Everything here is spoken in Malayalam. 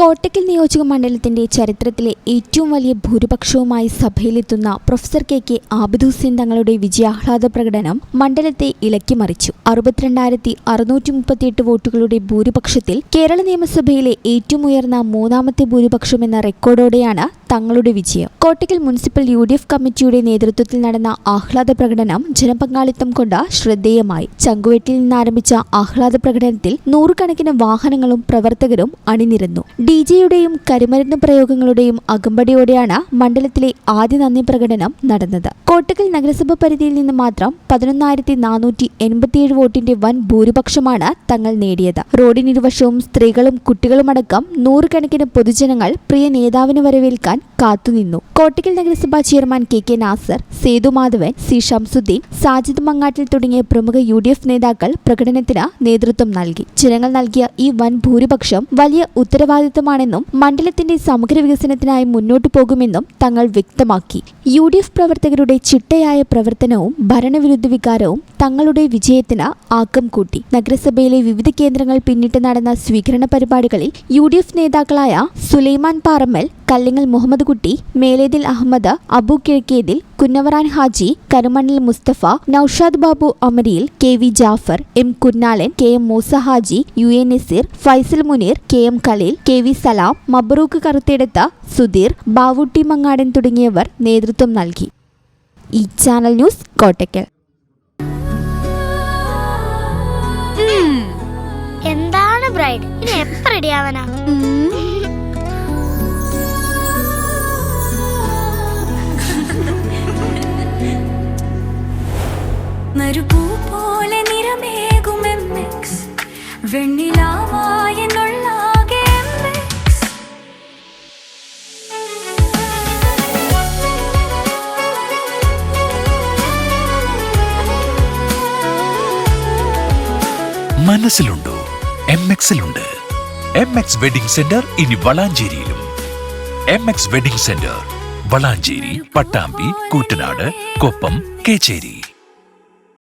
കോട്ടക്കൽ നിയോജക മണ്ഡലത്തിന്റെ ചരിത്രത്തിലെ ഏറ്റവും വലിയ ഭൂരിപക്ഷവുമായി സഭയിലെത്തുന്ന പ്രൊഫസർ കെ ആബിദ് ഹുസൈൻ തങ്ങളുടെ വിജയാഹ്ലാദ പ്രകടനം മണ്ഡലത്തെ ഇളക്കിമറിച്ചു. 62,638 വോട്ടുകളുടെ ഭൂരിപക്ഷത്തിൽ കേരള നിയമസഭയിലെ ഏറ്റവും ഉയർന്ന മൂന്നാമത്തെ ഭൂരിപക്ഷമെന്ന റെക്കോർഡോടെയാണ് തങ്ങളുടെ വിജയം. കോട്ടക്കൽ മുനിസിപ്പൽ UDF കമ്മിറ്റിയുടെ നേതൃത്വത്തിൽ നടന്ന ആഹ്ലാദ പ്രകടനം ജനപങ്കാളിത്തം കൊണ്ട് ശ്രദ്ധേയമായി. ചങ്കുവെട്ടിൽ നിന്നാരംഭിച്ച ആഹ്ലാദ പ്രകടനത്തിൽ നൂറുകണക്കിന് വാഹനങ്ങളും പ്രവർത്തകരും അണിനിരന്നു. DJയുടെയും കരിമരുന്ന് പ്രയോഗങ്ങളുടെയും അകമ്പടിയോടെയാണ് മണ്ഡലത്തിലെ ആദ്യ നന്ദി പ്രകടനം നടന്നത്. കോട്ടക്കൽ നഗരസഭ പരിധിയിൽ നിന്ന് മാത്രം 11,487 വോട്ടിന്റെ വൻ ഭൂരിപക്ഷമാണ് തങ്ങൾ നേടിയത്. റോഡിനിരുവശവും സ്ത്രീകളും കുട്ടികളുമടക്കം നൂറുകണക്കിന് പൊതുജനങ്ങൾ പ്രിയ നേതാവിനെ വരവേൽക്കാൻ കാത്തുനിന്നു. കോട്ടക്കൽ നഗരസഭാ chairman KK Nasar, Sethu Madhavan, C Shamsuddin, Sajid Mangattil തുടങ്ങിയ പ്രമുഖ UDF നേതാക്കൾ പ്രകടനത്തിന് നേതൃത്വം നൽകി. ജനങ്ങൾ നൽകിയ ഈ വൻ ഭൂരിപക്ഷം വലിയ ഉത്തരവാദിത്തമാണെന്നും മണ്ഡലത്തിന്റെ സമഗ്ര വികസനത്തിനായി മുന്നോട്ടു പോകുമെന്നും തങ്ങൾ വ്യക്തമാക്കി. UDF പ്രവർത്തകരുടെ ചിട്ടയായ പ്രവർത്തനവും ഭരണവിരുദ്ധ വികാരവും തങ്ങളുടെ വിജയത്തിന് ആക്കം കൂട്ടി. നഗരസഭയിലെ വിവിധ കേന്ദ്രങ്ങൾ പിന്നിട്ട് നടന്ന സ്വീകരണ പരിപാടികളിൽ UDF നേതാക്കളായ സുലൈമാൻ പാറമ്മൽ, കല്ലിങ്ങൽ മുഹമ്മദ് കുട്ടി, മേലേതിൽ അഹമ്മദ്, അബു കിഴക്കേതിൽ, കുന്നവറാൻ Haji, കരുമണ്ണിൽ Mustafa, Naushad Babu അമരിയിൽ, KV Jafar, M കുന്നാലൻ, KM Musa Haji, UA Naseer, Faisal Muneer, KM Khaleel, KV സലാം, മബ്രൂക്ക് കറുത്തെടുത്ത, സുധീർ, ബാവുട്ടി മങ്ങാടൻ തുടങ്ങിയവർ നേതൃത്വം നൽകി. ഈ ചാനൽ ന്യൂസ്, കോട്ടക്കൽ. എന്താണ് ബ്രൈഡ്, ഇനി എപ്പോ റെഡിയാവാനാ? നറുപൂ പോലെ നിറമേകും MX, വെണ്ണിലാവായെന്നുള്ളാകെ MX. മനസ്സിലുണ്ടോ? MX-ലുണ്ട്. MX വെഡിംഗ് സെന്റർ ഇനി വളാഞ്ചേരിയിലും. MX wedding centre Valanchery, Pattambi, Koottanad, Koppam, Kecheri.